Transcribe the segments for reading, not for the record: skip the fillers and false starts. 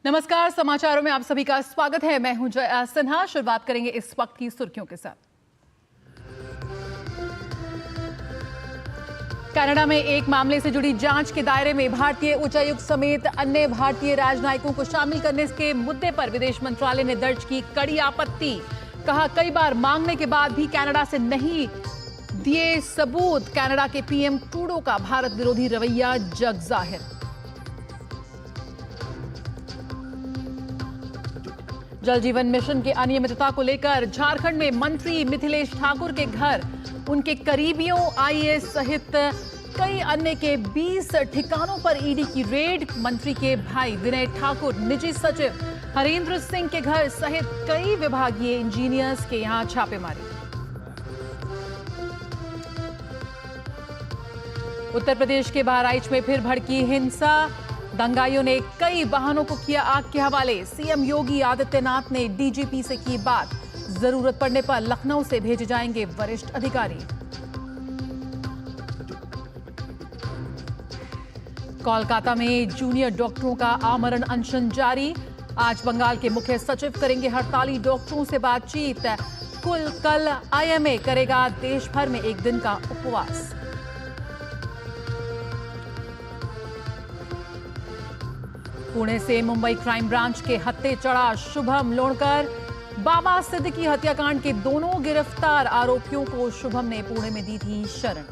नमस्कार, समाचारों में आप सभी का स्वागत है। मैं हूं जया सिन्हा। शुरुआत करेंगे इस वक्त की सुर्खियों के साथ। कनाडा में एक मामले से जुड़ी जांच के दायरे में भारतीय उच्चायुक्त समेत अन्य भारतीय राजनयिकों को शामिल करने के मुद्दे पर विदेश मंत्रालय ने दर्ज की कड़ी आपत्ति। कहा, कई बार मांगने के बाद भी कनाडा से नहीं दिए सबूत। कनाडा के पीएम ट्रूडो का भारत विरोधी रवैया जग जाहिर। जल जीवन मिशन की अनियमितता को लेकर झारखंड में मंत्री मिथिलेश ठाकुर के घर, उनके करीबियों, आईएएस सहित कई अन्य के 20 ठिकानों पर ईडी की रेड। मंत्री के भाई विनय ठाकुर, निजी सचिव हरेंद्र सिंह के घर सहित कई विभागीय इंजीनियर्स के यहां छापेमारी। उत्तर प्रदेश के बहराइच में फिर भड़की हिंसा। दंगाइयों ने कई वाहनों को किया आग के हवाले। सीएम योगी आदित्यनाथ ने डीजीपी से की बात। जरूरत पड़ने पर लखनऊ से भेजे जाएंगे वरिष्ठ अधिकारी। कोलकाता में जूनियर डॉक्टरों का आमरण अनशन जारी। आज बंगाल के मुख्य सचिव करेंगे हड़ताली डॉक्टरों से बातचीत। कल आईएमए करेगा देश भर में एक दिन का उपवास। पुणे से मुंबई क्राइम ब्रांच के हत्थे चढ़ा शुभम लोणकर। बाबा सिद्दीकी हत्याकांड के दोनों गिरफ्तार आरोपियों को शुभम ने पुणे में दी थी शरण।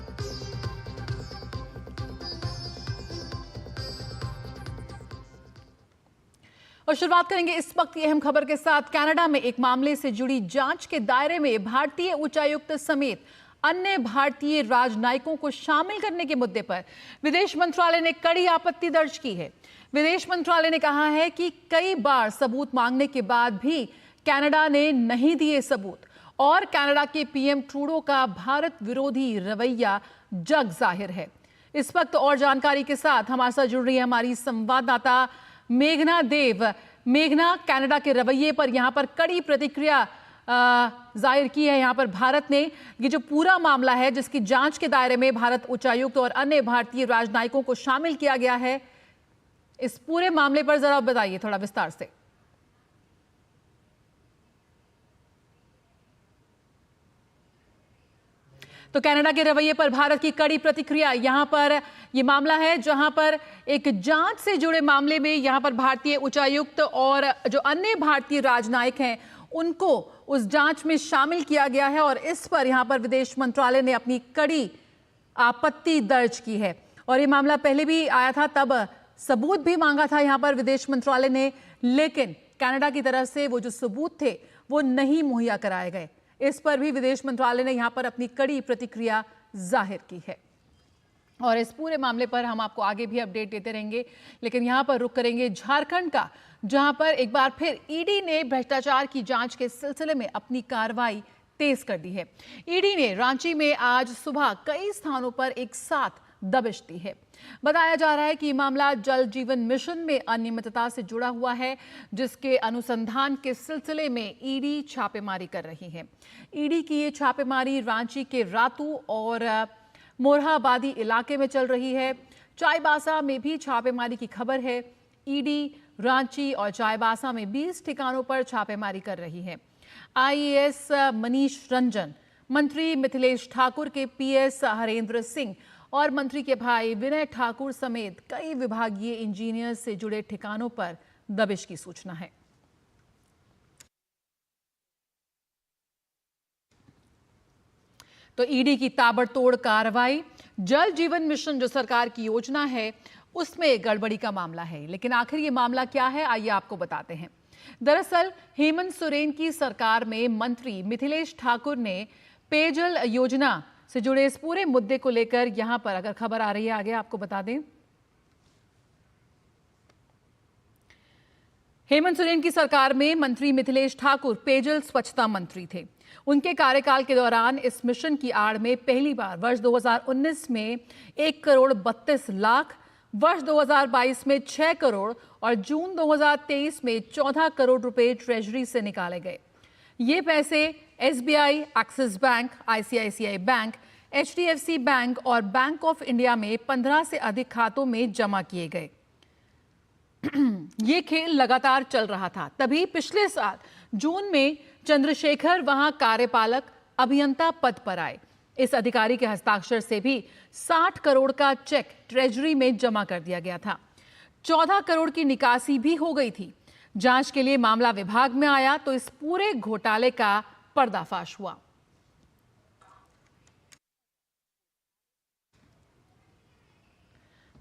और शुरुआत करेंगे इस वक्त की अहम खबर के साथ। कनाडा में एक मामले से जुड़ी जांच के दायरे में भारतीय उच्चायुक्त समेत अन्य भारतीय राजनयिकों को शामिल करने के मुद्दे पर विदेश मंत्रालय ने कड़ी आपत्ति दर्ज की है। विदेश मंत्रालय ने कहा है कि कई बार सबूत मांगने के बाद भी कनाडा ने नहीं दिए सबूत और कनाडा के पीएम ट्रूडो का भारत विरोधी रवैया जग जाहिर है। इस वक्त और जानकारी के साथ हमारे साथ जुड़ रही है हमारी संवाददाता मेघना देव। मेघना, कनाडा के रवैये पर यहाँ पर कड़ी प्रतिक्रिया जाहिर की है यहाँ पर भारत ने। ये जो पूरा मामला है जिसकी जांच के दायरे में भारत उच्चायुक्त और अन्य भारतीय राजनयिकों को शामिल किया गया है, इस पूरे मामले पर जरा बताइए थोड़ा विस्तार से। तो कनाडा के रवैये पर भारत की कड़ी प्रतिक्रिया। यहां पर यह मामला है जहां पर एक जांच से जुड़े मामले में यहां पर भारतीय उच्चायुक्त और जो अन्य भारतीय राजनयिक हैं उनको उस जांच में शामिल किया गया है और इस पर यहां पर विदेश मंत्रालय ने अपनी कड़ी आपत्ति दर्ज की है। और ये मामला पहले भी आया था, तब सबूत भी मांगा था यहां पर विदेश मंत्रालय ने, लेकिन कनाडा की तरफ से वो जो सबूत थे वो नहीं मुहैया कराए गए। इस पर भी विदेश मंत्रालय ने यहां पर अपनी कड़ी प्रतिक्रिया जाहिर की है और इस पूरे मामले पर हम आपको आगे भी अपडेट देते रहेंगे। लेकिन यहां पर रुक करेंगे झारखंड का, जहां पर एक बार फिर ईडी ने भ्रष्टाचार की जांच के सिलसिले में अपनी कार्रवाई तेज कर दी है। ईडी ने रांची में आज सुबह कई स्थानों पर एक साथ दबिश दी है। बताया जा रहा है कि मामला जल जीवन मिशन में अनियमितता से जुड़ा हुआ है, जिसके अनुसंधान के सिलसिले में ईडी छापेमारी कर रही है। ईडी की ये छापेमारी रांची के रातू और मोरहाबादी इलाके में चल रही है। चाईबासा में भी छापेमारी की खबर है। ईडी रांची और चाईबासा में 20 ठिकानों पर छापेमारी कर रही है। आईएएस मनीष रंजन, मंत्री मिथिलेश ठाकुर के पीएस हरेंद्र सिंह और मंत्री के भाई विनय ठाकुर समेत कई विभागीय इंजीनियर से जुड़े ठिकानों पर दबिश की सूचना है। तो ईडी की ताबड़तोड़ कार्रवाई। जल जीवन मिशन जो सरकार की योजना है उसमें गड़बड़ी का मामला है, लेकिन आखिर ये मामला क्या है, आइए आपको बताते हैं। दरअसल हेमंत सोरेन की सरकार में मंत्री मिथिलेश ठाकुर ने पेयजल योजना से जुड़े इस पूरे मुद्दे को लेकर यहां पर अगर खबर आ रही है आगे आपको बता दें। हेमंत सोरेन की सरकार में मंत्री मिथिलेश ठाकुर पेयजल स्वच्छता मंत्री थे। उनके कार्यकाल के दौरान इस मिशन की आड़ में पहली बार वर्ष 2019 में 1 करोड़ 32 लाख, वर्ष 2022 में 6 करोड़ और जून 2023 में 14 करोड़ रुपए ट्रेजरी से निकाले गए। ये पैसे SBI, axis bank, ICICI bank, HDFC bank और बैंक ऑफ इंडिया में 15 से अधिक खातों में जमा किए गए। ये खेल लगातार चल रहा था। तभी पिछले साल जून में चंद्रशेखर वहां कार्यपालक अभियंता पद पर आए। इस अधिकारी के हस्ताक्षर से भी 60 करोड़ का चेक ट्रेजरी में जमा कर दिया गया था। 14 करोड़ की निकासी भी हो गई थी। जांच के लिए मामला विभाग में आया तो इस पूरे घोटाले का पर्दाफाश हुआ।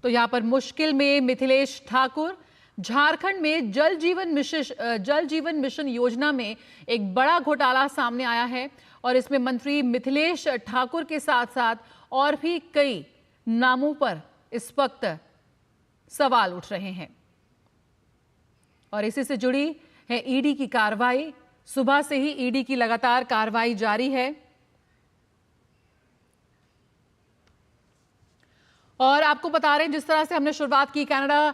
तो यहां पर मुश्किल में मिथिलेश ठाकुर। झारखंड में जल जीवन मिशन योजना में एक बड़ा घोटाला सामने आया है और इसमें मंत्री मिथिलेश ठाकुर के साथ साथ और भी कई नामों पर इस वक्त सवाल उठ रहे हैं और इसी से जुड़ी है ईडी की कार्रवाई। सुबह से ही ईडी की लगातार कार्रवाई जारी है और आपको बता रहे हैं जिस तरह से हमने शुरुआत की कनाडा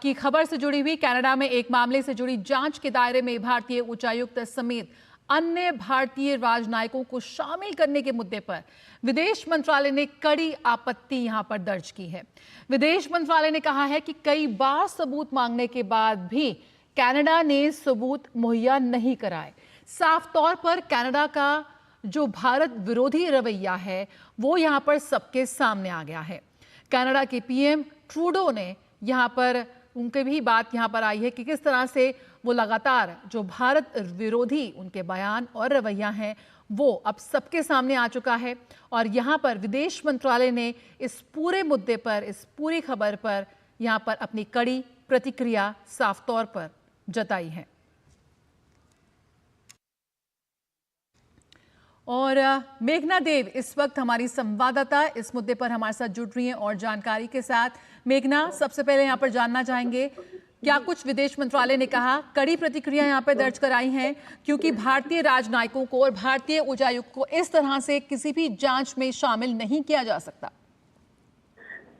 की खबर से जुड़ी हुई। कनाडा में एक मामले से जुड़ी जांच के दायरे में भारतीय उच्चायुक्त समेत अन्य भारतीय राजनयिकों को शामिल करने के मुद्दे पर विदेश मंत्रालय ने कड़ी आपत्ति यहां पर दर्ज की है। विदेश मंत्रालय ने कहा है कि कई बार सबूत मांगने के बाद भी कनाडा ने सबूत मुहैया नहीं कराए। साफ तौर पर कनाडा का जो भारत विरोधी रवैया है वो यहां पर सबके सामने आ गया है। कनाडा के पीएम ट्रूडो ने यहाँ पर उनके भी बात यहाँ पर आई है कि किस तरह से वो लगातार जो भारत विरोधी उनके बयान और रवैया हैं वो अब सबके सामने आ चुका है और यहाँ पर विदेश मंत्रालय ने इस पूरे मुद्दे पर, इस पूरी खबर पर यहाँ पर अपनी कड़ी प्रतिक्रिया साफ तौर पर जताई है। और मेघना देव इस वक्त हमारी संवाददाता इस मुद्दे पर हमारे साथ जुड़ रही हैं और जानकारी के साथ। मेघना, सबसे पहले यहाँ पर जानना चाहेंगे क्या कुछ विदेश मंत्रालय ने कहा, कड़ी प्रतिक्रिया यहाँ पर दर्ज कराई हैं क्योंकि भारतीय राजनयिकों को और भारतीय उच्चायुक्त को इस तरह से किसी भी जांच में शामिल नहीं किया जा सकता।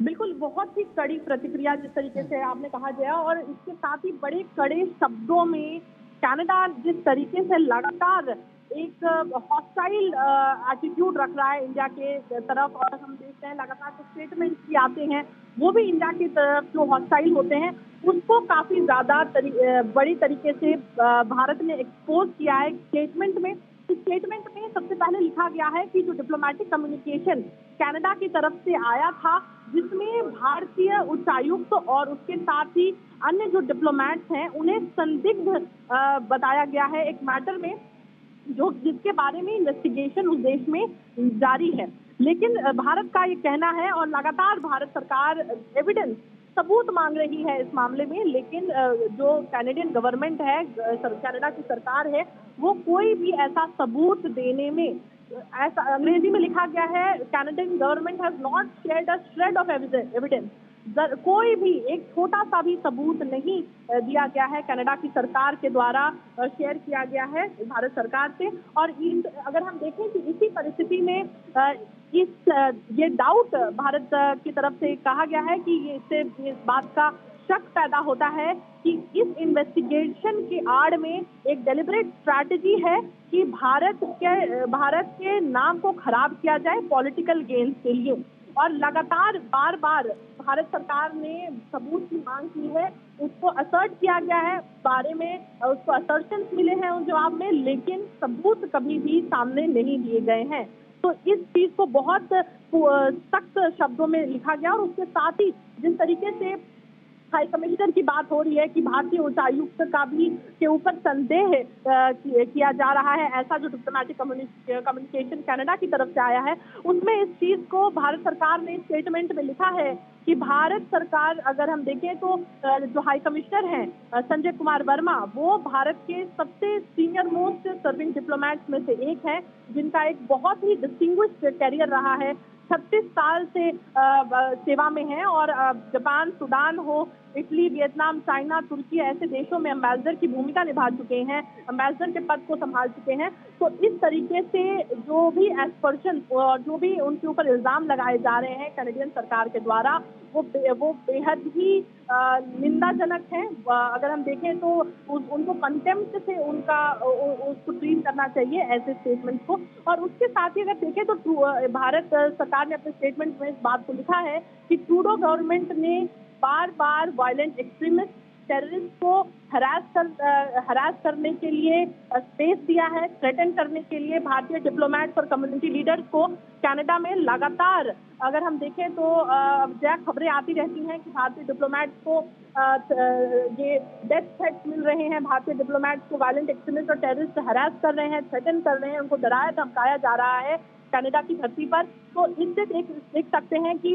बिल्कुल, बहुत ही कड़ी प्रतिक्रिया जिस तरीके से आपने कहा गया और इसके साथ ही बड़े कड़े शब्दों में कनाडा जिस तरीके से लगातार एक हॉस्टाइल एटीट्यूड रख रहा है इंडिया के तरफ और हम देखते हैं लगातार जो स्टेटमेंट्स भी आते हैं वो भी इंडिया की तरफ जो हॉस्टाइल होते हैं उसको काफी ज्यादा बड़ी तरीके से भारत ने एक्सपोज किया है स्टेटमेंट में। इस स्टेटमेंट में सबसे पहले लिखा गया है कि जो डिप्लोमेटिक कम्युनिकेशन कनाडा की तरफ से आया था जिसमें भारतीय उच्चायुक्त और उसके साथ ही अन्य जो डिप्लोमेट्स हैं उन्हें संदिग्ध बताया गया है एक मैटर में जो जिसके बारे में इन्वेस्टिगेशन उस देश में जारी है। लेकिन भारत का ये कहना है और लगातार भारत सरकार एविडेंस सबूत मांग रही है इस मामले में, लेकिन जो कैनेडियन गवर्नमेंट है, कनाडा की सरकार है, वो कोई भी ऐसा सबूत देने में, ऐसा अंग्रेजी में लिखा गया है, Canadian government has not shared a shred of evidence, कोई भी एक छोटा सा भी सबूत नहीं दिया गया है कनाडा की सरकार के द्वारा शेयर किया गया है भारत सरकार से। और अगर हम देखें कि इसी परिस्थिति में ये डाउट भारत की तरफ से कहा गया है कि इससे इस बात का शक पैदा होता है कि इस इन्वेस्टिगेशन की आड़ में एक डेलिब्रेट स्ट्रैटेजी है कि भारत के नाम को खराब किया जाए पॉलिटिकल गेन्स के लिए। और लगातार बार बार भारत सरकार ने सबूत की मांग की है, उसको असर्ट किया गया है, बारे में उसको असर्शंस मिले हैं उस जवाब में, लेकिन सबूत कभी भी सामने नहीं दिए गए हैं। तो इस चीज को बहुत सख्त शब्दों में लिखा गया और उसके साथ ही जिस तरीके से हाई कमिश्नर की बात हो रही है कि भारतीय उच्चायुक्त का भी के ऊपर संदेह किया जा रहा है, ऐसा जो डिप्लोमेटिक कम्युनिकेशन कनाडा की तरफ से आया है उसमें इस चीज को भारत सरकार ने स्टेटमेंट में लिखा है कि भारत सरकार, अगर हम देखें तो जो हाई कमिश्नर हैं संजय कुमार वर्मा, वो भारत के सबसे सीनियर मोस्ट सर्विंग डिप्लोमेट्स में से एक है जिनका एक बहुत ही डिस्टिंग्विश्ड कैरियर रहा है, 36 साल से सेवा में हैं और जापान, सूडान हो, इटली, वियतनाम, चाइना, तुर्की ऐसे देशों में एम्बेसडर की भूमिका निभा चुके हैं, एम्बेसडर के पद को संभाल चुके हैं। तो इस तरीके से जो भी एस्पर्शन और जो भी उनके ऊपर इल्जाम लगाए जा रहे हैं कैनेडियन सरकार के द्वारा वो बेहद ही निंदाजनक है। अगर हम देखें तो उनको कंटेम्प्ट से उसको ट्रीट करना चाहिए ऐसे स्टेटमेंट को। और उसके साथ ही अगर देखें तो भारत सरकार ने अपने स्टेटमेंट में इस बात को लिखा है कि ट्रूडो गवर्नमेंट ने बार बार वायलेंट एक्सट्रीमिस्ट टेररिस्ट को हरास करने के लिए स्पेस दिया है, थ्रेटन करने के लिए भारतीय डिप्लोमेट्स और कम्युनिटी लीडर्स को कनाडा में लगातार, अगर हम देखें तो जया खबरें आती रहती हैं कि भारतीय डिप्लोमेट्स को ये डेथ थ्रेट्स मिल रहे हैं, भारतीय डिप्लोमेट्स को वायलेंट एक्सट्रीमिस्ट और टेररिस्ट हरास कर रहे हैं, थ्रेटन कर रहे हैं, उनको डराया धमकाया जा रहा है कनाडा की धरती पर। तो इससे देख सकते हैं कि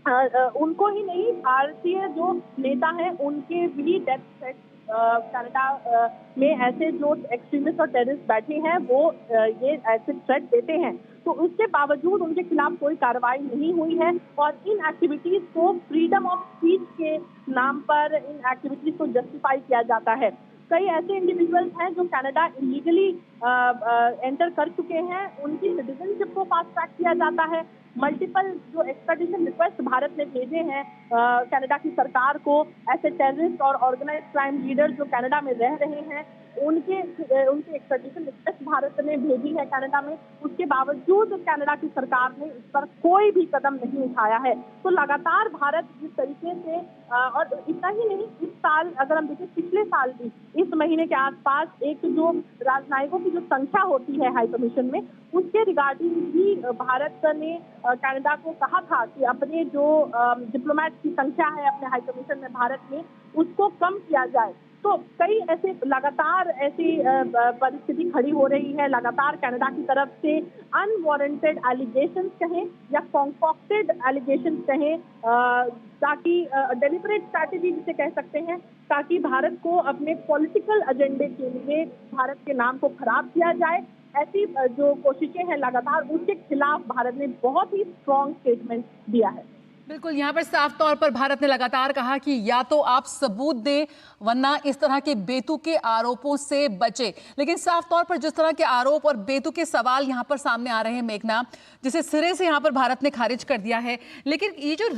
उनको ही नहीं, भारतीय जो नेता हैं उनके भी डेथ थ्रेट कनाडा में ऐसे जो एक्सट्रीमिस्ट और टेररिस्ट बैठे हैं वो ये ऐसे थ्रेट देते हैं, तो उसके बावजूद उनके खिलाफ कोई कार्रवाई नहीं हुई है। और इन एक्टिविटीज को फ्रीडम ऑफ स्पीच के नाम पर इन एक्टिविटीज को जस्टिफाई किया जाता है। कई ऐसे इंडिविजुअल्स हैं जो कनाडा इलीगली एंटर कर चुके हैं, उनकी सिटीजनशिप को फास्ट ट्रैक किया जाता है। मल्टीपल जो एक्सट्राडिशन रिक्वेस्ट भारत ने भेजे हैं कनाडा की सरकार को, ऐसे टेररिस्ट और ऑर्गेनाइज्ड क्राइम लीडर जो कनाडा में रह रहे हैं उनके एक्सट्राडिशन रिक्वेस्ट भारत ने भेजी है कनाडा में, उसके बावजूद कनाडा की सरकार ने इस पर कोई भी कदम नहीं उठाया है। तो लगातार भारत जिस तरीके से, और इतना ही नहीं, इस साल अगर हम देखें पिछले साल भी इस महीने के आसपास एक जो राजनयिकों की जो संख्या होती है हाई कमीशन में, उसके रिगार्डिंग भी भारत ने कनाडा को कहा था कि अपने जो डिप्लोमेट की संख्या है अपने हाई कमीशन में भारत में, उसको कम किया जाए। तो कई ऐसे लगातार ऐसी परिस्थिति खड़ी हो रही है, लगातार कनाडा की तरफ से अनवारंटेड एलिगेशंस कहें या कॉन्कॉक्टेड एलिगेशंस कहें, ताकि डेलिबरेट स्ट्रैटेजी जिसे कह सकते हैं, ताकि भारत को अपने पॉलिटिकल एजेंडे के लिए भारत के नाम को खराब किया जाए। ऐसी जो कोशिशें हैं लगातार, उसके खिलाफ भारत ने बहुत ही स्ट्रॉन्ग स्टेटमेंट दिया है। बिल्कुल, यहाँ पर साफ तौर पर भारत ने लगातार कहा कि या तो आप सबूत दें वरना इस तरह के बेतुके आरोपों से बचे। लेकिन साफ तौर पर जिस तरह के आरोप और बेतुके सवाल यहाँ पर सामने आ रहे हैं मेघना, जिसे सिरे से यहाँ पर भारत ने खारिज कर दिया है। लेकिन ये जो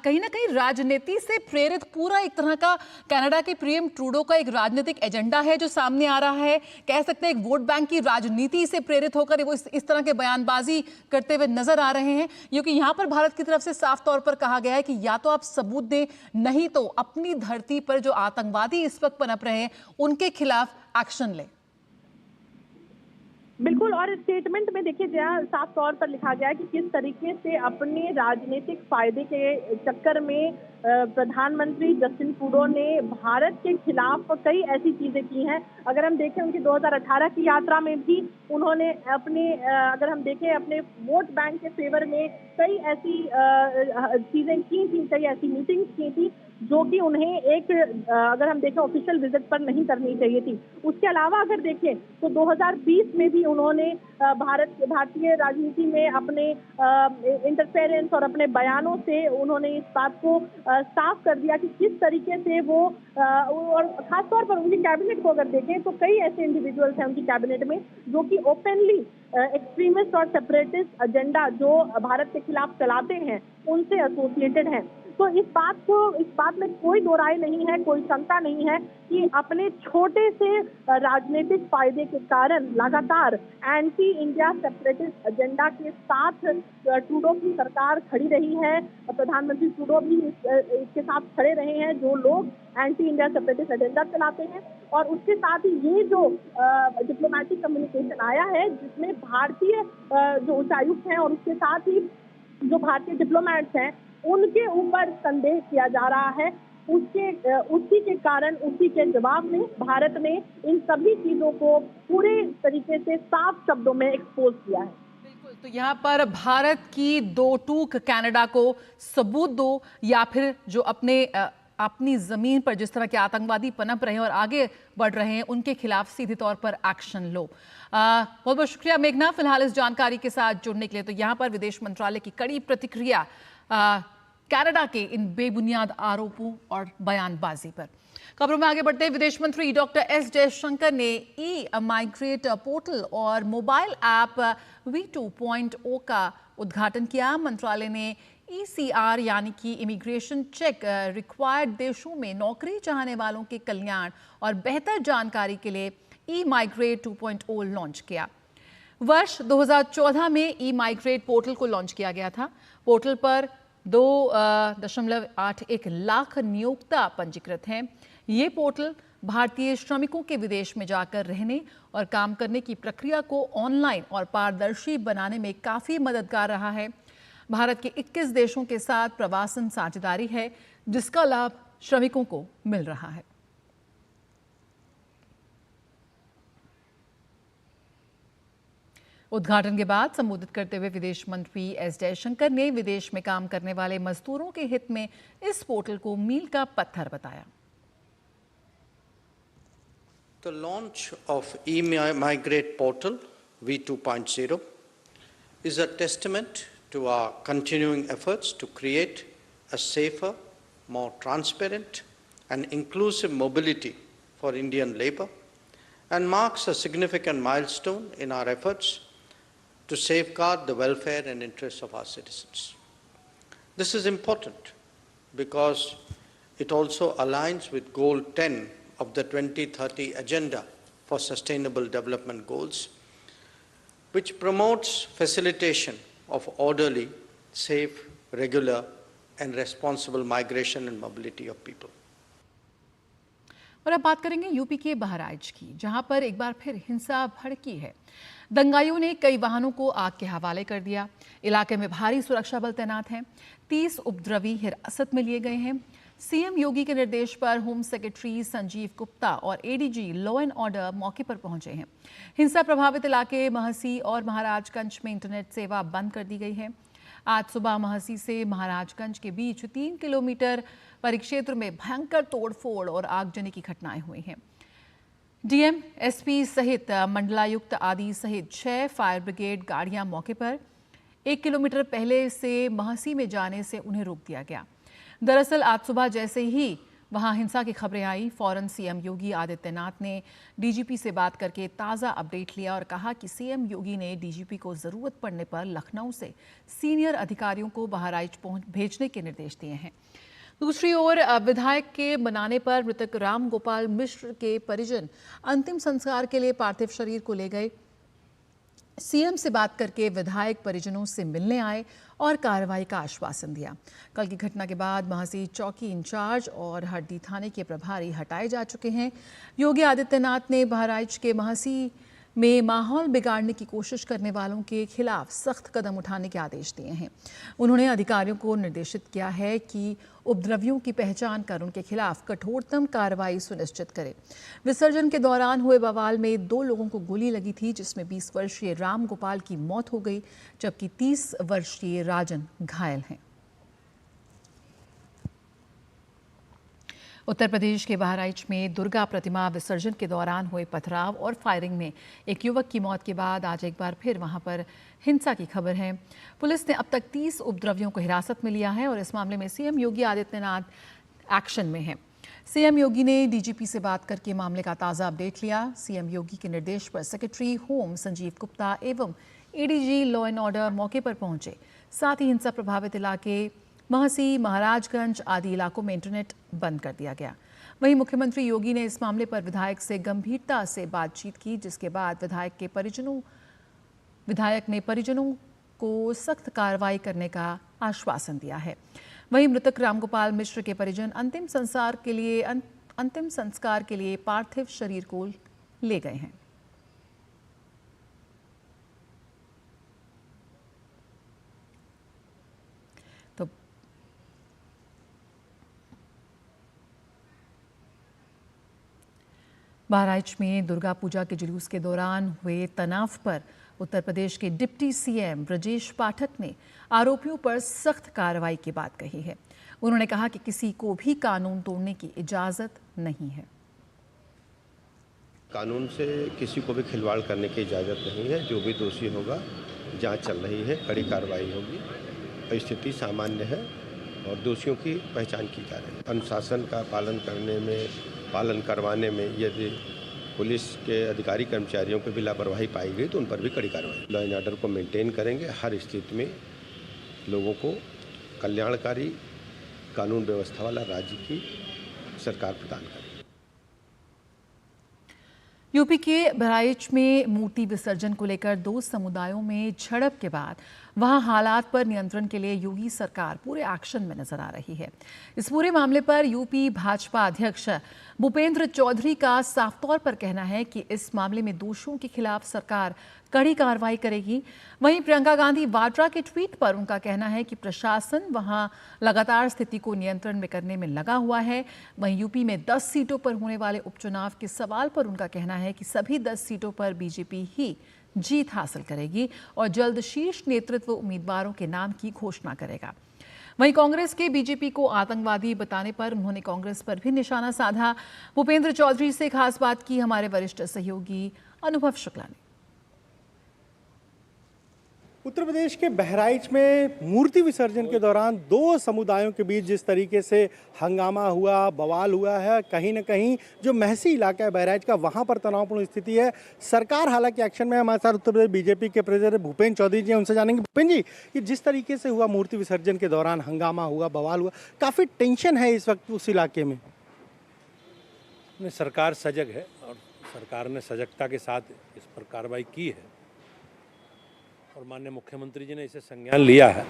कहीं ना कहीं राजनीति से प्रेरित पूरा एक तरह का कनाडा के पीएम ट्रूडो का एक राजनीतिक एजेंडा है जो सामने आ रहा है, कह सकते हैं एक वोट बैंक की राजनीति से प्रेरित होकर वो इस तरह के बयानबाजी करते हुए नजर आ रहे हैं। क्योंकि यहाँ पर भारत की तरफ से साफ तौर पर कहा गया है कि या तो आप सबूत दें, नहीं तो अपनी धरती पर जो आतंकवादी इस वक्त पनप रहे हैं उनके खिलाफ एक्शन लें। बिल्कुल, और स्टेटमेंट में देखिए जया साफ तौर पर लिखा गया है कि किस तरीके से अपने राजनीतिक फायदे के चक्कर में प्रधानमंत्री जस्टिन ट्रूडो ने भारत के खिलाफ कई ऐसी चीजें की हैं। अगर हम देखें उनकी 2018 की यात्रा में भी उन्होंने अपने अगर हम देखें अपने वोट बैंक के फेवर में कई ऐसी चीजें की थी, कई ऐसी मीटिंग्स की थी जो कि उन्हें एक अगर हम देखें ऑफिशियल विजिट पर नहीं करनी चाहिए थी। उसके अलावा अगर देखें तो 2020 में भी उन्होंने भारतीय राजनीति में अपने इंटरफेरेंस और अपने बयानों से उन्होंने इस बात को साफ कर दिया कि किस तरीके से वो, और खासतौर पर उनकी कैबिनेट को अगर देखें तो कई ऐसे इंडिविजुअल्स हैं उनकी कैबिनेट में जो कि ओपनली एक्सट्रीमिस्ट और सेपरेटिस्ट एजेंडा जो भारत के खिलाफ चलाते हैं उनसे एसोसिएटेड हैं। तो इस बात में कोई दो राय नहीं है, कोई शंका नहीं है कि अपने छोटे से राजनीतिक फायदे के कारण लगातार एंटी इंडिया सेपरेटिस्ट एजेंडा के साथ ट्रूडो की सरकार खड़ी रही है। प्रधानमंत्री ट्रूडो भी इसके साथ खड़े रहे हैं जो लोग एंटी इंडिया सेपरेटिस्ट एजेंडा चलाते हैं। और उसके साथ ही ये जो डिप्लोमेटिक कम्युनिकेशन आया है जिसमें भारतीय जो उच्चायुक्त हैं और उसके साथ ही जो भारतीय डिप्लोमेट्स हैं उनके ऊपर संदेह किया जा रहा है, उसी के कारण, उसी के जवाब में भारत ने इन सभी चीजों को पूरे तरीके से साफ शब्दों में एक्सपोज किया है। बिल्कुल, तो यहाँ पर भारत की दो टूक कनाडा को सबूत दो या फिर जो अपनी जमीन पर जिस तरह के आतंकवादी पनप रहे हैं और आगे बढ़ रहे हैं उनके खिलाफ सीधे तौर पर एक्शन लो। बहुत बहुत शुक्रिया मेघना फिलहाल इस जानकारी के साथ जुड़ने के लिए। तो यहाँ पर विदेश मंत्रालय की कड़ी प्रतिक्रिया कनाडा के इन बेबुनियाद आरोपों और बयानबाजी पर। खबरों में आगे बढ़ते हैं, विदेश मंत्री डॉक्टर एस जयशंकर ने ई माइग्रेट पोर्टल और मोबाइल ऐप V2.0 का उद्घाटन किया। मंत्रालय ने ECR यानी कि इमिग्रेशन चेक रिक्वायर्ड देशों में नौकरी चाहने वालों के कल्याण और बेहतर जानकारी के लिए ई माइग्रेट 2.0 लॉन्च किया। वर्ष 2014 में ई माइग्रेट पोर्टल को लॉन्च किया गया था। पोर्टल पर 2.81 लाख नियोक्ता पंजीकृत हैं। ये पोर्टल भारतीय श्रमिकों के विदेश में जाकर रहने और काम करने की प्रक्रिया को ऑनलाइन और पारदर्शी बनाने में काफी मददगार रहा है। भारत के 21 देशों के साथ प्रवासन साझेदारी है, जिसका लाभ श्रमिकों को मिल रहा है। उद्घाटन के बाद संबोधित करते हुए विदेश मंत्री एस जयशंकर ने विदेश में काम करने वाले मजदूरों के हित में इस पोर्टल को मील का पत्थर बताया। The launch of eMigrate portal v2.0 is a testament to our continuing efforts to create a safer, more transparent and inclusive mobility for Indian labour, and marks a significant milestone in our efforts to safeguard the welfare and interests of our citizens. This is important because it also aligns with Goal 10 of the 2030 Agenda for Sustainable Development Goals, which promotes facilitation of orderly, safe, regular and responsible migration and mobility of people. और अब बात करेंगे UP के बहराइच की, जहां पर एक बार फिर हिंसा भड़की है। दंगाइयों ने कई वाहनों को आग के हवाले कर दिया। इलाके में भारी सुरक्षा बल तैनात हैं। 30 उपद्रवी हिरासत में लिए गए हैं। सीएम योगी के निर्देश पर होम सेक्रेटरी संजीव गुप्ता और एडीजी लॉ एंड ऑर्डर मौके पर पहुंचे हैं। हिंसा प्रभावित इलाके महसी और महाराजगंज में इंटरनेट सेवा बंद कर दी गई है। आज सुबह महसी से महाराजगंज के बीच 3 किलोमीटर परिक्षेत्र में भयंकर तोड़फोड़ और आगजनी की घटनाएं हुई हैं। डीएम, एसपी सहित मंडलायुक्त आदि सहित 6 फायर ब्रिगेड गाड़ियां मौके पर। 1 किलोमीटर पहले से महसी में जाने से उन्हें रोक दिया गया। दरअसल आज सुबह जैसे ही वहां हिंसा की खबरें आई, फौरन सीएम योगी आदित्यनाथ ने डीजीपी से बात करके ताज़ा अपडेट लिया और कहा कि सीएम योगी ने डीजीपी को ज़रूरत पड़ने पर लखनऊ से सीनियर अधिकारियों को बहराइच भेजने के निर्देश दिए हैं। दूसरी ओर विधायक के मनाने पर मृतक राम गोपाल मिश्र के परिजन अंतिम संस्कार के लिए पार्थिव शरीर को ले गए। सीएम से बात करके विधायक परिजनों से मिलने आए और कार्रवाई का आश्वासन दिया। कल की घटना के बाद महसी चौकी इंचार्ज और हरदी थाने के प्रभारी हटाए जा चुके हैं। योगी आदित्यनाथ ने बहराइच के महसी में माहौल बिगाड़ने की कोशिश करने वालों के खिलाफ सख्त कदम उठाने के आदेश दिए हैं। उन्होंने अधिकारियों को निर्देशित किया है कि उपद्रवियों की पहचान कर उनके खिलाफ कठोरतम कार्रवाई सुनिश्चित करें। विसर्जन के दौरान हुए बवाल में 2 लोगों को गोली लगी थी, जिसमें 20 वर्षीय राम गोपाल की मौत हो गई, जबकि 30 वर्षीय राजन घायल हैं। उत्तर प्रदेश के बहराइच में दुर्गा प्रतिमा विसर्जन के दौरान हुए पथराव और फायरिंग में एक युवक की मौत के बाद आज एक बार फिर वहां पर हिंसा की खबर है। पुलिस ने अब तक 30 उपद्रवियों को हिरासत में लिया है और इस मामले में सीएम योगी आदित्यनाथ एक्शन में हैं। सीएम योगी ने डीजीपी से बात करके मामले का ताज़ा अपडेट लिया। सीएम योगी के निर्देश पर सेक्रेटरी होम संजीव गुप्ता एवं एडीजी लॉ एंड ऑर्डर मौके पर पहुंचे। साथ ही हिंसा प्रभावित इलाके महसी, महाराजगंज आदि इलाकों में इंटरनेट बंद कर दिया गया। वहीं मुख्यमंत्री योगी ने इस मामले पर विधायक से गंभीरता से बातचीत की, जिसके बाद विधायक ने परिजनों को सख्त कार्रवाई करने का आश्वासन दिया है। वहीं मृतक रामगोपाल मिश्र के परिजन अंतिम संस्कार के लिए पार्थिव शरीर को ले गए हैं। बहराइच में दुर्गा पूजा के जुलूस के दौरान हुए तनाव पर उत्तर प्रदेश के डिप्टी सीएम ब्रजेश पाठक ने आरोपियों पर सख्त कार्रवाई की बात कही है। उन्होंने कहा कि किसी को भी कानून तोड़ने की इजाजत नहीं है। कानून से किसी को भी खिलवाड़ करने की इजाजत नहीं है। जो भी दोषी होगा, जांच चल रही है, कड़ी कार्रवाई होगी। स्थिति सामान्य है और दोषियों की पहचान की जा रही है। अनुशासन का पालन करवाने में यदि पुलिस के अधिकारी कर्मचारियों को भी लापरवाही पाई गई तो उन पर भी कड़ी कार्रवाई। लॉ एंड ऑर्डर को मेंटेन करेंगे। हर स्थिति में लोगों को कल्याणकारी कानून व्यवस्था वाला राज्य की सरकार प्रदान करेगी। यूपी के बहराइच में मूर्ति विसर्जन को लेकर दो समुदायों में झड़प के बाद वहां हालात पर नियंत्रण के लिए योगी सरकार पूरे एक्शन में नजर आ रही है। इस पूरे मामले पर यूपी भाजपा अध्यक्ष भूपेंद्र चौधरी का साफ तौर पर कहना है कि इस मामले में दोषियों के खिलाफ सरकार कड़ी कार्रवाई करेगी। वहीं प्रियंका गांधी वाड्रा के ट्वीट पर उनका कहना है कि प्रशासन वहां लगातार स्थिति को नियंत्रण में करने में लगा हुआ है। वहीं यूपी में 10 सीटों पर होने वाले उपचुनाव के सवाल पर उनका कहना है कि सभी 10 सीटों पर बीजेपी ही जीत हासिल करेगी और जल्द शीर्ष नेतृत्व उम्मीदवारों के नाम की घोषणा करेगा। वहीं कांग्रेस के बीजेपी को आतंकवादी बताने पर उन्होंने कांग्रेस पर भी निशाना साधा। भूपेंद्र चौधरी से खास बात की हमारे वरिष्ठ सहयोगी अनुभव शुक्ला ने। उत्तर प्रदेश के बहराइच में मूर्ति विसर्जन के दौरान दो समुदायों के बीच जिस तरीके से हंगामा हुआ, बवाल हुआ है, कहीं ना कहीं जो महसी इलाका है बहराइच का, वहां पर तनावपूर्ण स्थिति है। सरकार हालांकि एक्शन में। हमारे साथ उत्तर प्रदेश बीजेपी के प्रेसिडेंट भूपेंद्र चौधरी जी हैं, उनसे जानेंगे। भूपेंद्र जी, कि जिस तरीके से हुआ मूर्ति विसर्जन के दौरान हंगामा हुआ, बवाल हुआ, काफ़ी टेंशन है इस वक्त उस इलाके में। सरकार सजग है और सरकार ने सजगता के साथ इस पर कार्रवाई की है और माननीय मुख्यमंत्री जी ने इसे संज्ञान लिया है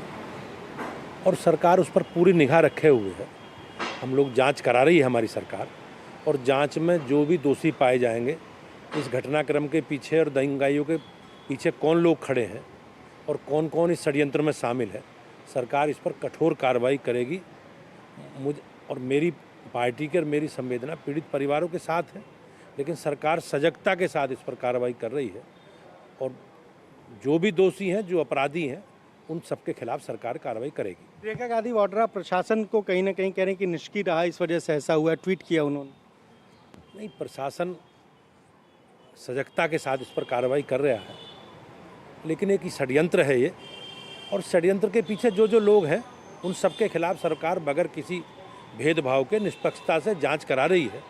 और सरकार उस पर पूरी निगाह रखे हुए है। हम लोग जांच करा रही है हमारी सरकार, और जांच में जो भी दोषी पाए जाएंगे, इस घटनाक्रम के पीछे और दंगाइयों के पीछे कौन लोग खड़े हैं और कौन कौन इस षड्यंत्र में शामिल है, सरकार इस पर कठोर कार्रवाई करेगी। मुझ और मेरी पार्टी के और मेरी संवेदना पीड़ित परिवारों के साथ है, लेकिन सरकार सजगता के साथ इस पर कार्रवाई कर रही है और जो भी दोषी हैं, जो अपराधी हैं, उन सबके खिलाफ सरकार कार्रवाई करेगी। प्रियंका गांधी वाड्रा प्रशासन को कहीं ना कहीं कह रहे हैं कि निष्क्रिय रहा, इस वजह से ऐसा हुआ, ट्वीट किया उन्होंने। नहीं, प्रशासन सजगता के साथ इस पर कार्रवाई कर रहा है, लेकिन एक षड्यंत्र है ये, और षड्यंत्र के पीछे जो जो लोग हैं उन सबके खिलाफ सरकार बगैर किसी भेदभाव के निष्पक्षता से जांच करा रही है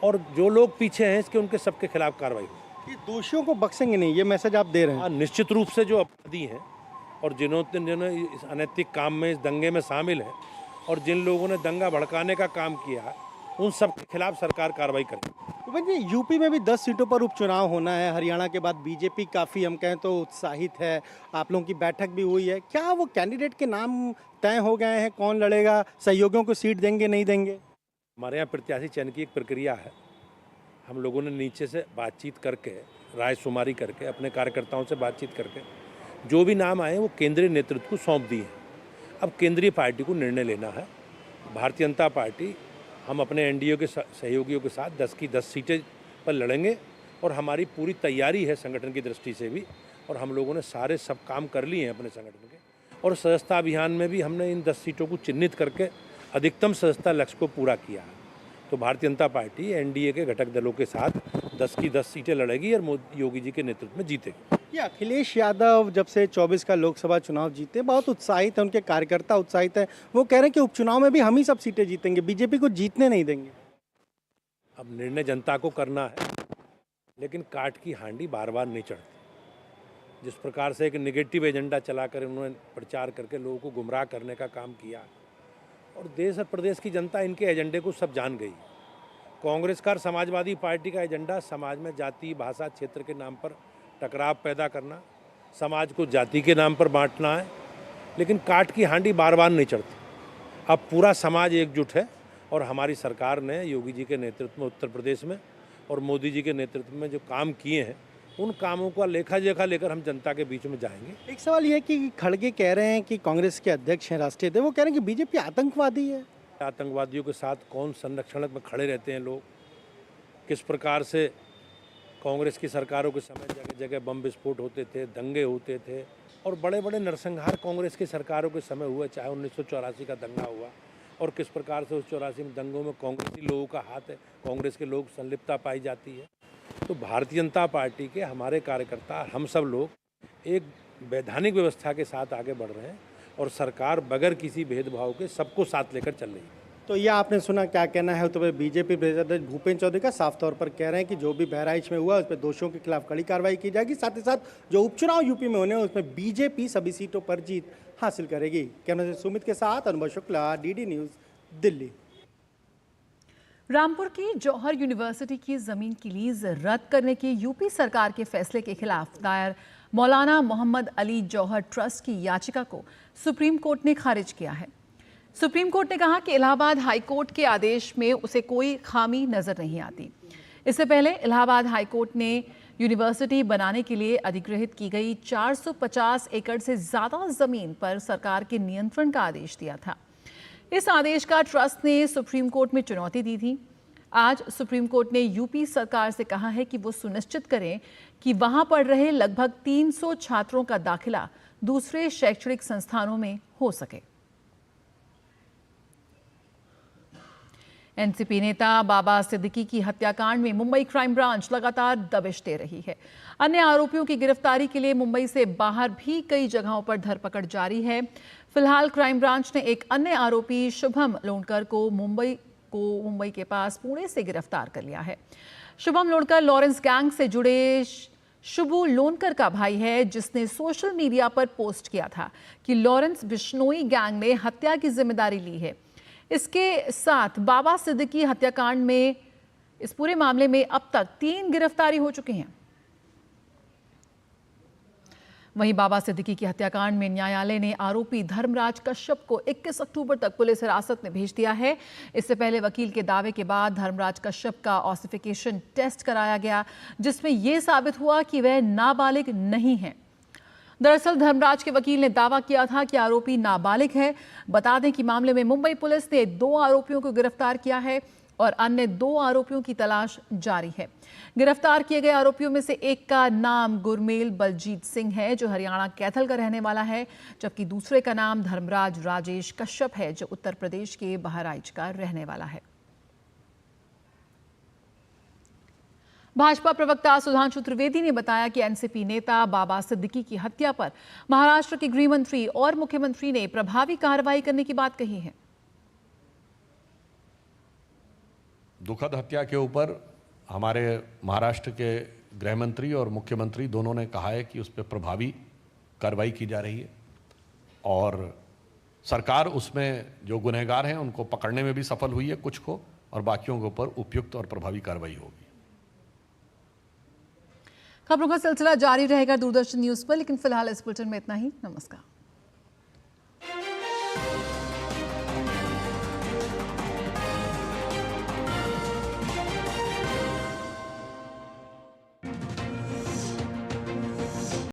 और जो लोग पीछे हैं इसके उनके सबके खिलाफ कार्रवाई होगी। ये दोषियों को बख्शेंगे नहीं, ये मैसेज आप दे रहे हैं। हाँ, निश्चित रूप से जो अपराधी हैं और जिन्होंने इस अनैतिक काम में, इस दंगे में शामिल हैं और जिन लोगों ने दंगा भड़काने का काम किया, उन सब के खिलाफ सरकार कार्रवाई करेगी। जी, यूपी में भी 10 सीटों पर उपचुनाव होना है। हरियाणा के बाद बीजेपी काफ़ी, हम कहें तो, उत्साहित है। आप लोगों की बैठक भी हुई है। क्या वो कैंडिडेट के नाम तय हो गए हैं? कौन लड़ेगा? सहयोगियों को सीट देंगे, नहीं देंगे? हमारे यहाँ प्रत्याशी चयन की एक प्रक्रिया है। हम लोगों ने नीचे से बातचीत करके, राय शुमारी करके, अपने कार्यकर्ताओं से बातचीत करके जो भी नाम आए वो केंद्रीय नेतृत्व को सौंप दिए हैं। अब केंद्रीय पार्टी को निर्णय लेना है। भारतीय जनता पार्टी, हम अपने एनडीए के सहयोगियों के साथ 10 की 10 सीटें पर लड़ेंगे और हमारी पूरी तैयारी है संगठन की दृष्टि से भी, और हम लोगों ने सारे सब काम कर लिए हैं अपने संगठन के, और सदस्यता अभियान में भी हमने इन 10 सीटों को चिन्हित करके अधिकतम सदस्यता लक्ष्य को पूरा किया है। तो भारतीय जनता पार्टी एनडीए के घटक दलों के साथ 10 की 10 सीटें लड़ेगी और योगी जी के नेतृत्व में जीतेगी। ये अखिलेश यादव जब से 24 का लोकसभा चुनाव जीते, बहुत उत्साहित है, उनके कार्यकर्ता उत्साहित हैं। वो कह रहे हैं कि उपचुनाव में भी हम ही सब सीटें जीतेंगे, बीजेपी को जीतने नहीं देंगे। अब निर्णय जनता को करना है, लेकिन काट की हांडी बार बार नहीं चढ़ती। जिस प्रकार से एक नेगेटिव एजेंडा चलाकर उन्होंने प्रचार करके लोगों को गुमराह करने का काम किया, और देश और प्रदेश की जनता इनके एजेंडे को सब जान गई। कांग्रेस का और समाजवादी पार्टी का एजेंडा समाज में जाति, भाषा, क्षेत्र के नाम पर टकराव पैदा करना, समाज को जाति के नाम पर बांटना है, लेकिन काट की हांडी बार बार नहीं चढ़ती। अब पूरा समाज एकजुट है और हमारी सरकार ने योगी जी के नेतृत्व में उत्तर प्रदेश में और मोदी जी के नेतृत्व में जो काम किए हैं, उन कामों का लेखा जोखा लेकर हम जनता के बीच में जाएंगे। एक सवाल यह है कि खड़गे कह रहे हैं कि कांग्रेस के अध्यक्ष हैं, राष्ट्रीय अध्यक्ष, वो कह रहे हैं कि बीजेपी आतंकवादी है। आतंकवादियों के साथ कौन संरक्षण में खड़े रहते हैं लोग? किस प्रकार से कांग्रेस की सरकारों के समय जगह जगह बम विस्फोट होते थे, दंगे होते थे, और बड़े बड़े नरसंहार कांग्रेस की सरकारों के समय हुए, चाहे 1984 का दंगा हुआ, और किस प्रकार से उस 84 में दंगों में कांग्रेसी लोगों का हाथ है, कांग्रेस के लोग संलिप्तता पाई जाती है। तो भारतीय जनता पार्टी के हमारे कार्यकर्ता, हम सब लोग एक वैधानिक व्यवस्था के साथ आगे बढ़ रहे हैं और सरकार बगैर किसी भेदभाव के सबको साथ लेकर चल रही है। तो ये आपने सुना, क्या कहना है उत्तर प्रदेश बीजेपी प्रेसिडेंट भूपेंद्र चौधरी का। साफ तौर पर कह रहे हैं कि जो भी बहराइच में हुआ उस पर दोषियों के खिलाफ कड़ी कार्रवाई की जाएगी, साथ ही साथ जो उपचुनाव यूपी में होने हैं उसमें बीजेपी सभी सीटों पर जीत हासिल करेगी। कैमरा से सुमित के साथ अनुभव शुक्ला, डीडी न्यूज़, दिल्ली। रामपुर की जौहर यूनिवर्सिटी की जमीन की लीज रद्द करने के यूपी सरकार के फैसले के खिलाफ दायर मौलाना मोहम्मद अली जौहर ट्रस्ट की याचिका को सुप्रीम कोर्ट ने खारिज किया है। सुप्रीम कोर्ट ने कहा कि इलाहाबाद हाई कोर्ट के आदेश में उसे कोई खामी नजर नहीं आती। इससे पहले इलाहाबाद हाई कोर्ट ने यूनिवर्सिटी बनाने के लिए अधिग्रहित की गई 450 एकड़ से ज्यादा जमीन पर सरकार के नियंत्रण का आदेश दिया था। इस आदेश का ट्रस्ट ने सुप्रीम कोर्ट में चुनौती दी थी। आज सुप्रीम कोर्ट ने यूपी सरकार से कहा है कि वो सुनिश्चित करें कि वहां पढ़ रहे लगभग 300 छात्रों का दाखिला दूसरे शैक्षणिक संस्थानों में हो सके। एनसीपी नेता बाबा सिद्दीकी की हत्याकांड में मुंबई क्राइम ब्रांच लगातार दबिश दे रही है। अन्य आरोपियों की गिरफ्तारी के लिए मुंबई से बाहर भी कई जगहों पर धरपकड़ जारी है। फिलहाल क्राइम ब्रांच ने एक अन्य आरोपी शुभम लोणकर को मुंबई के पास पुणे से गिरफ्तार कर लिया है। शुभम लोणकर लॉरेंस गैंग से जुड़े शुभू लोणकर का भाई है, जिसने सोशल मीडिया पर पोस्ट किया था कि लॉरेंस बिश्नोई गैंग ने हत्या की जिम्मेदारी ली है। इसके साथ बाबा सिद्दीकी हत्याकांड में इस पूरे मामले में अब तक 3 गिरफ्तारी हो चुकी हैं। वहीं बाबा सिद्दीकी की हत्याकांड में न्यायालय ने आरोपी धर्मराज कश्यप को 21 अक्टूबर तक पुलिस हिरासत में भेज दिया है। इससे पहले वकील के दावे के बाद धर्मराज कश्यप का ऑसिफिकेशन टेस्ट कराया गया, जिसमें यह साबित हुआ कि वह नाबालिग नहीं है। दरअसल धर्मराज के वकील ने दावा किया था कि आरोपी नाबालिग है। बता दें कि मामले में मुंबई पुलिस ने 2 आरोपियों को गिरफ्तार किया है और अन्य 2 आरोपियों की तलाश जारी है। गिरफ्तार किए गए आरोपियों में से एक का नाम गुरमेल बलजीत सिंह है, जो हरियाणा कैथल का रहने वाला है, जबकि दूसरे का नाम धर्मराज राजेश कश्यप है, जो उत्तर प्रदेश के बहराइच का रहने वाला है। भाजपा प्रवक्ता सुधांशु त्रिवेदी ने बताया कि एनसीपी नेता बाबा सिद्दीकी की हत्या पर महाराष्ट्र के गृह मंत्री और मुख्यमंत्री ने प्रभावी कार्रवाई करने की बात कही है। दुखद हत्या के ऊपर हमारे महाराष्ट्र के गृह मंत्री और मुख्यमंत्री दोनों ने कहा है कि उस पर प्रभावी कार्रवाई की जा रही है और सरकार उसमें जो गुनहगार हैं उनको पकड़ने में भी सफल हुई है कुछ को, और बाकियों के ऊपर उपयुक्त और प्रभावी कार्रवाई होगी। खबरों का सिलसिला जारी रहेगा दूरदर्शन न्यूज पर, लेकिन फिलहाल इस बुलेटिन में इतना ही। नमस्कार।